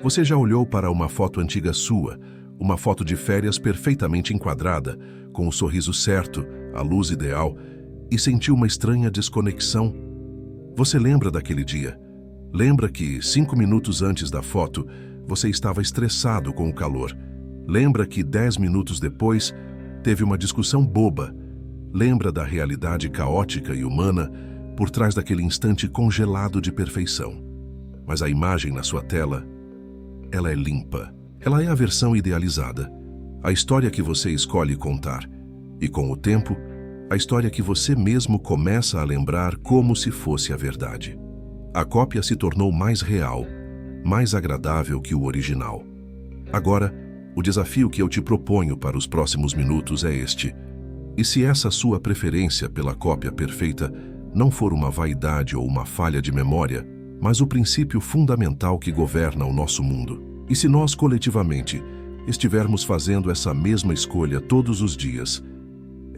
Você já olhou para uma foto antiga sua, uma foto de férias perfeitamente enquadrada, com o sorriso certo, a luz ideal, e sentiu uma estranha desconexão? Você lembra daquele dia? Lembra que 5 minutos antes da foto, você estava estressado com o calor? Lembra que 10 minutos depois, teve uma discussão boba? Lembra da realidade caótica e humana por trás daquele instante congelado de perfeição? Mas a imagem na sua tela, ela é limpa. Ela é a versão idealizada, a história que você escolhe contar. E com o tempo, a história que você mesmo começa a lembrar como se fosse a verdade. A cópia se tornou mais real, mais agradável que o original. Agora, o desafio que eu te proponho para os próximos minutos é este. E se essa sua preferência pela cópia perfeita não for uma vaidade ou uma falha de memória, mas o princípio fundamental que governa o nosso mundo? E se nós coletivamente estivermos fazendo essa mesma escolha todos os dias,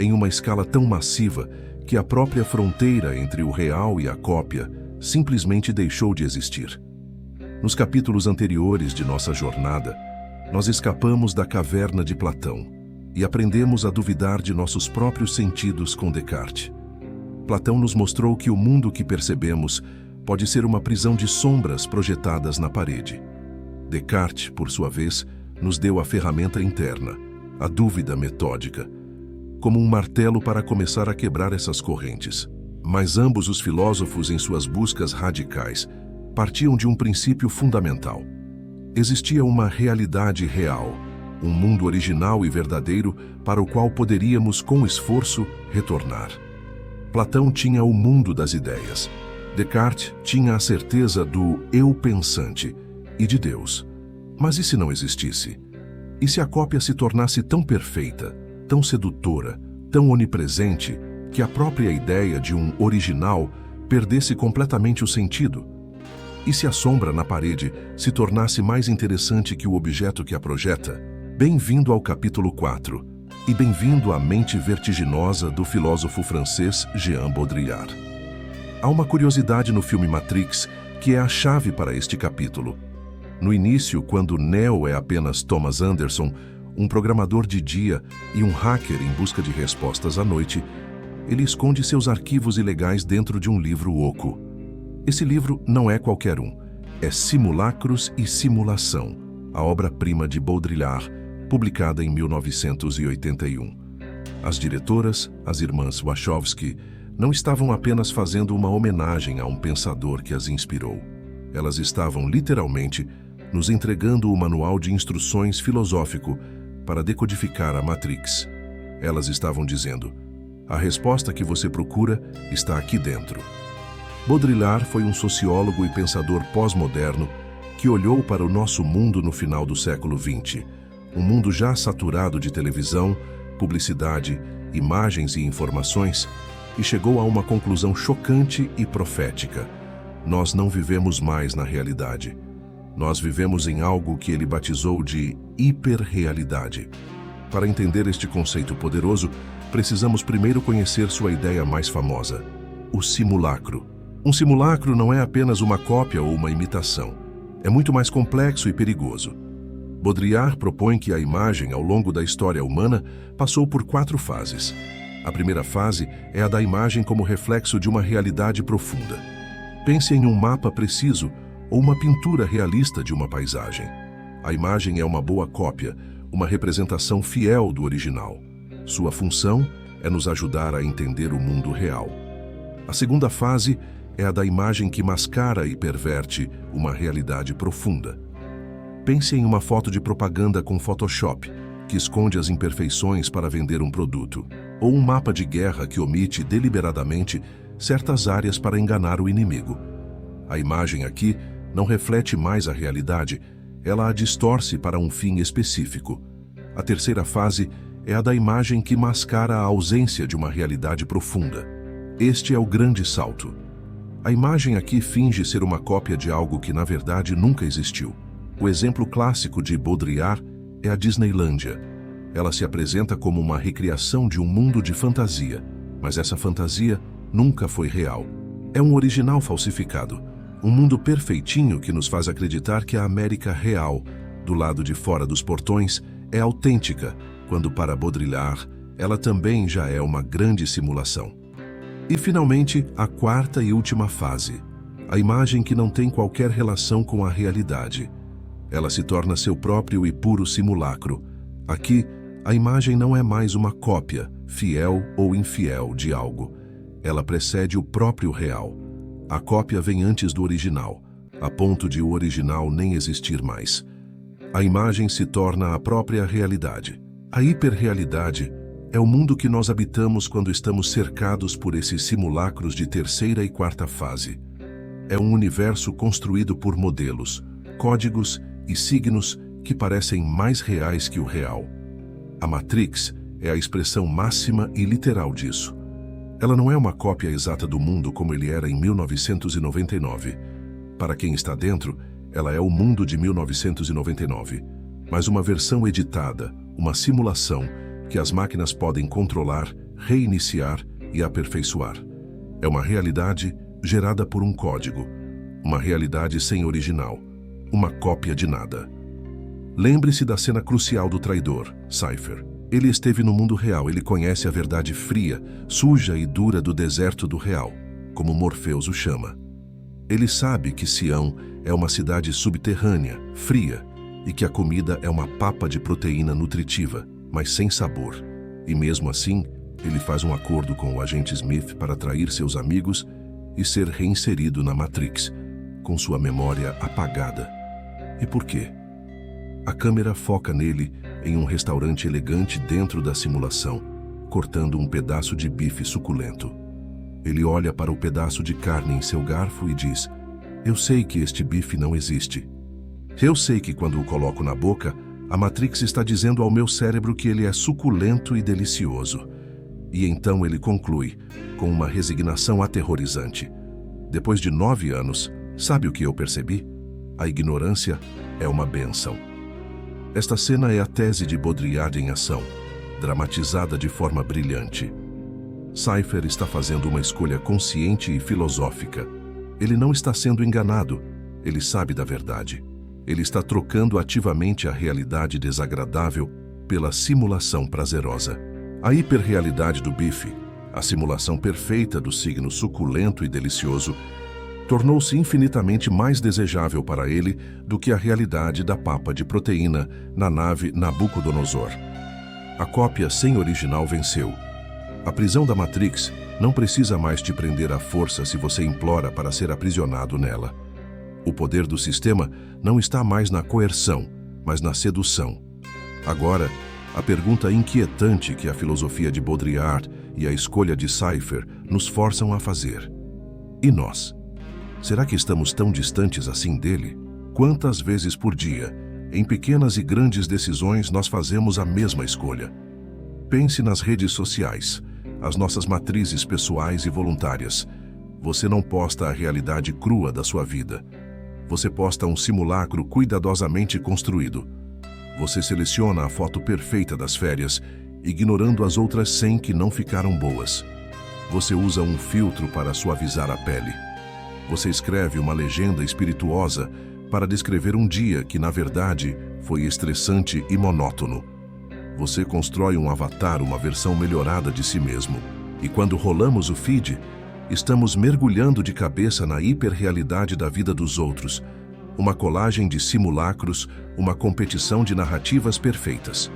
em uma escala tão massiva que a própria fronteira entre o real e a cópia simplesmente deixou de existir? Nos capítulos anteriores de nossa jornada, nós escapamos da caverna de Platão e aprendemos a duvidar de nossos próprios sentidos com Descartes. Platão nos mostrou que o mundo que percebemos pode ser uma prisão de sombras projetadas na parede. Descartes, por sua vez, nos deu a ferramenta interna, a dúvida metódica, como um martelo para começar a quebrar essas correntes. Mas ambos os filósofos, em suas buscas radicais, partiam de um princípio fundamental. Existia uma realidade real, um mundo original e verdadeiro para o qual poderíamos, com esforço, retornar. Platão tinha o mundo das ideias. Descartes tinha a certeza do eu pensante e de Deus. Mas e se não existisse? E se a cópia se tornasse tão perfeita, tão sedutora, tão onipresente, que a própria ideia de um original perdesse completamente o sentido? E se a sombra na parede se tornasse mais interessante que o objeto que a projeta? Bem-vindo ao capítulo 4, e bem-vindo à mente vertiginosa do filósofo francês Jean Baudrillard. Há uma curiosidade no filme Matrix que é a chave para este capítulo. No início, quando Neo é apenas Thomas Anderson, um programador de dia e um hacker em busca de respostas à noite, ele esconde seus arquivos ilegais dentro de um livro oco. Esse livro não é qualquer um, é Simulacros e Simulação, a obra-prima de Baudrillard, publicada em 1981. As diretoras, as irmãs Wachowski, não estavam apenas fazendo uma homenagem a um pensador que as inspirou. Elas estavam, literalmente, nos entregando o manual de instruções filosófico para decodificar a Matrix. Elas estavam dizendo: a resposta que você procura está aqui dentro. Baudrillard foi um sociólogo e pensador pós-moderno que olhou para o nosso mundo no final do século XX, um mundo já saturado de televisão, publicidade, imagens e informações, e chegou a uma conclusão chocante e profética. Nós não vivemos mais na realidade. Nós vivemos em algo que ele batizou de hiperrealidade. Para entender este conceito poderoso, precisamos primeiro conhecer sua ideia mais famosa, o simulacro. Um simulacro não é apenas uma cópia ou uma imitação. É muito mais complexo e perigoso. Baudrillard propõe que a imagem, ao longo da história humana, passou por 4 fases. A primeira fase é a da imagem como reflexo de uma realidade profunda. Pense em um mapa preciso ou uma pintura realista de uma paisagem. A imagem é uma boa cópia, uma representação fiel do original. Sua função é nos ajudar a entender o mundo real. A segunda fase é a da imagem que mascara e perverte uma realidade profunda. Pense em uma foto de propaganda com Photoshop, que esconde as imperfeições para vender um produto, ou um mapa de guerra que omite deliberadamente certas áreas para enganar o inimigo. A imagem aqui não reflete mais a realidade, ela a distorce para um fim específico. A terceira fase é a da imagem que mascara a ausência de uma realidade profunda. Este é o grande salto. A imagem aqui finge ser uma cópia de algo que, na verdade, nunca existiu. O exemplo clássico de Baudrillard é a Disneylândia. Ela se apresenta como uma recriação de um mundo de fantasia, mas essa fantasia nunca foi real. É um original falsificado, Um mundo perfeitinho que nos faz acreditar que a América real, do lado de fora dos portões, é autêntica, quando para Baudrillard, ela também já é uma grande simulação. E finalmente, a quarta e última fase, a imagem que não tem qualquer relação com a realidade. Ela se torna seu próprio e puro simulacro. Aqui, a imagem não é mais uma cópia, fiel ou infiel, de algo. Ela precede o próprio real. A cópia vem antes do original, a ponto de o original nem existir mais. A imagem se torna a própria realidade. A hiperrealidade é o mundo que nós habitamos quando estamos cercados por esses simulacros de terceira e quarta fase. É um universo construído por modelos, códigos e signos que parecem mais reais que o real. A Matrix é a expressão máxima e literal disso. Ela não é uma cópia exata do mundo como ele era em 1999. Para quem está dentro, ela é o mundo de 1999, mas uma versão editada, uma simulação que as máquinas podem controlar, reiniciar e aperfeiçoar. É uma realidade gerada por um código, uma realidade sem original, uma cópia de nada. Lembre-se da cena crucial do traidor, Cypher. Ele esteve no mundo real, ele conhece a verdade fria, suja e dura do deserto do real, como Morpheus o chama. Ele sabe que Sião é uma cidade subterrânea, fria, e que a comida é uma papa de proteína nutritiva, mas sem sabor. E mesmo assim, ele faz um acordo com o agente Smith para atrair seus amigos e ser reinserido na Matrix, com sua memória apagada. E por quê? A câmera foca nele em um restaurante elegante dentro da simulação, cortando um pedaço de bife suculento. Ele olha para o pedaço de carne em seu garfo e diz: "Eu sei que este bife não existe. Eu sei que quando o coloco na boca, a Matrix está dizendo ao meu cérebro que ele é suculento e delicioso." E então ele conclui, com uma resignação aterrorizante: "Depois de 9 anos, sabe o que eu percebi? A ignorância é uma bênção." Esta cena é a tese de Baudrillard em ação, dramatizada de forma brilhante. Cypher está fazendo uma escolha consciente e filosófica. Ele não está sendo enganado, ele sabe da verdade. Ele está trocando ativamente a realidade desagradável pela simulação prazerosa. A hiperrealidade do bife, a simulação perfeita do signo suculento e delicioso, tornou-se infinitamente mais desejável para ele do que a realidade da papa de proteína na nave Nabucodonosor. A cópia sem original venceu. A prisão da Matrix não precisa mais te prender à força se você implora para ser aprisionado nela. O poder do sistema não está mais na coerção, mas na sedução. Agora, a pergunta inquietante que a filosofia de Baudrillard e a escolha de Cypher nos forçam a fazer: e nós? Será que estamos tão distantes assim dele? Quantas vezes por dia, em pequenas e grandes decisões, nós fazemos a mesma escolha? Pense nas redes sociais, as nossas matrizes pessoais e voluntárias. Você não posta a realidade crua da sua vida. Você posta um simulacro cuidadosamente construído. Você seleciona a foto perfeita das férias, ignorando as outras 100 que não ficaram boas. Você usa um filtro para suavizar a pele. Você escreve uma legenda espirituosa para descrever um dia que, na verdade, foi estressante e monótono. Você constrói um avatar, uma versão melhorada de si mesmo. E quando rolamos o feed, estamos mergulhando de cabeça na hiperrealidade da vida dos outros. Uma colagem de simulacros, uma competição de narrativas perfeitas.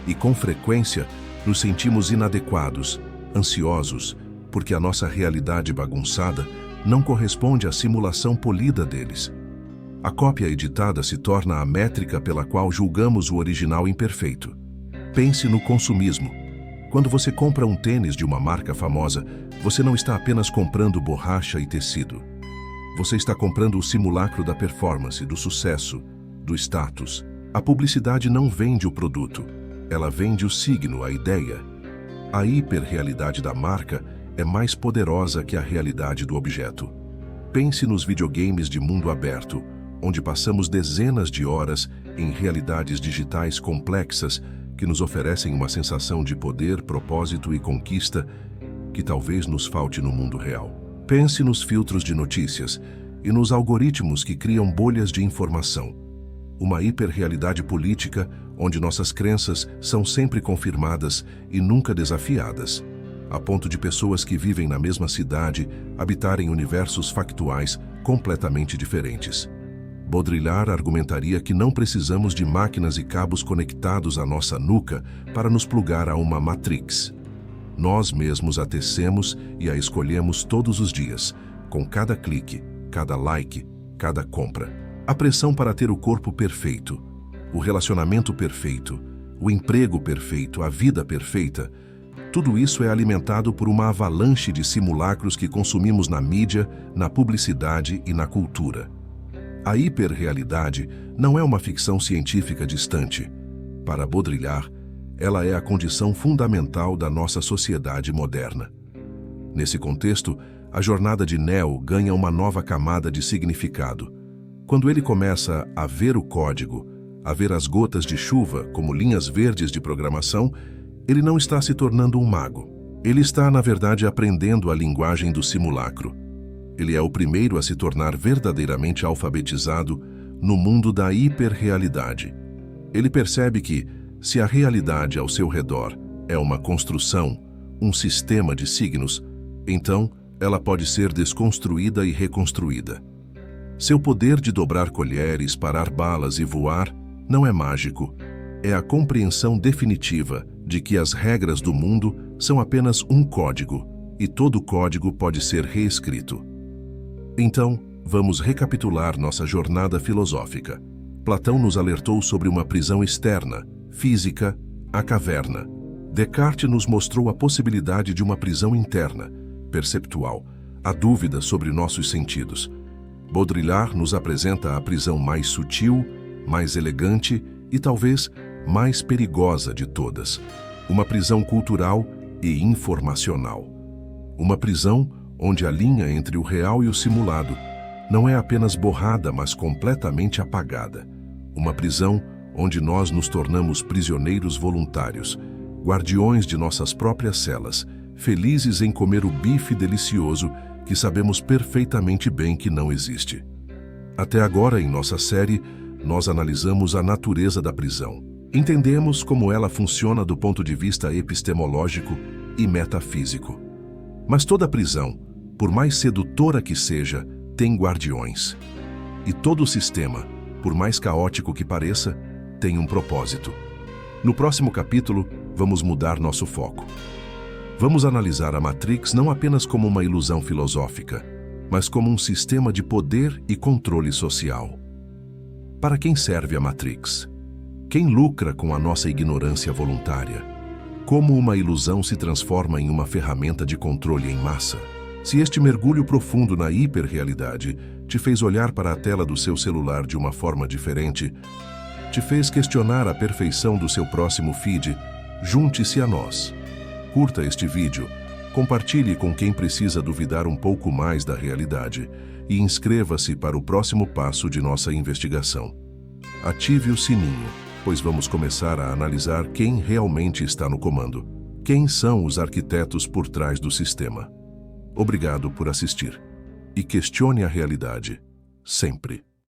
E com frequência, nos sentimos inadequados, ansiosos, porque a nossa realidade bagunçada não corresponde à simulação polida deles. A cópia editada se torna a métrica pela qual julgamos o original imperfeito. Pense no consumismo. Quando você compra um tênis de uma marca famosa, você não está apenas comprando borracha e tecido. Você está comprando o simulacro da performance, do sucesso, do status. A publicidade não vende o produto, ela vende o signo, a ideia. A hiperrealidade da marca é mais poderosa que a realidade do objeto. Pense nos videogames de mundo aberto, onde passamos dezenas de horas em realidades digitais complexas que nos oferecem uma sensação de poder, propósito e conquista que talvez nos falte no mundo real. Pense nos filtros de notícias, e nos algoritmos que criam bolhas de informação. Uma hiperrealidade política onde nossas crenças são sempre confirmadas e nunca desafiadas, a ponto de pessoas que vivem na mesma cidade habitarem universos factuais completamente diferentes. Baudrillard argumentaria que não precisamos de máquinas e cabos conectados à nossa nuca para nos plugar a uma Matrix. Nós mesmos a tecemos e a escolhemos todos os dias, com cada clique, cada like, cada compra. A pressão para ter o corpo perfeito, o relacionamento perfeito, o emprego perfeito, a vida perfeita, tudo isso é alimentado por uma avalanche de simulacros que consumimos na mídia, na publicidade e na cultura. A hiperrealidade não é uma ficção científica distante. Para Baudrillard, ela é a condição fundamental da nossa sociedade moderna. Nesse contexto, a jornada de Neo ganha uma nova camada de significado. Quando ele começa a ver o código, a ver as gotas de chuva como linhas verdes de programação, ele não está se tornando um mago. Ele está, na verdade, aprendendo a linguagem do simulacro. Ele é o primeiro a se tornar verdadeiramente alfabetizado no mundo da hiperrealidade. Ele percebe que, se a realidade ao seu redor é uma construção, um sistema de signos, então ela pode ser desconstruída e reconstruída. Seu poder de dobrar colheres, parar balas e voar não é mágico. É a compreensão definitiva de que as regras do mundo são apenas um código, e todo código pode ser reescrito. Então, vamos recapitular nossa jornada filosófica. Platão nos alertou sobre uma prisão externa, física, a caverna. Descartes nos mostrou a possibilidade de uma prisão interna, perceptual, a dúvida sobre nossos sentidos. Baudrillard nos apresenta a prisão mais sutil, mais elegante e talvez mais perigosa de todas. Uma prisão cultural e informacional. Uma prisão onde a linha entre o real e o simulado não é apenas borrada, mas completamente apagada. Uma prisão onde nós nos tornamos prisioneiros voluntários, guardiões de nossas próprias celas, felizes em comer o bife delicioso que sabemos perfeitamente bem que não existe. Até agora, em nossa série, nós analisamos a natureza da prisão. Entendemos como ela funciona do ponto de vista epistemológico e metafísico. Mas toda prisão, por mais sedutora que seja, tem guardiões. E todo sistema, por mais caótico que pareça, tem um propósito. No próximo capítulo, vamos mudar nosso foco. Vamos analisar a Matrix não apenas como uma ilusão filosófica, mas como um sistema de poder e controle social. Para quem serve a Matrix? Quem lucra com a nossa ignorância voluntária? Como uma ilusão se transforma em uma ferramenta de controle em massa? Se este mergulho profundo na hiperrealidade te fez olhar para a tela do seu celular de uma forma diferente, te fez questionar a perfeição do seu próximo feed, junte-se a nós. Curta este vídeo, compartilhe com quem precisa duvidar um pouco mais da realidade e inscreva-se para o próximo passo de nossa investigação. Ative o sininho, pois vamos começar a analisar quem realmente está no comando. Quem são os arquitetos por trás do sistema? Obrigado por assistir. E questione a realidade, sempre.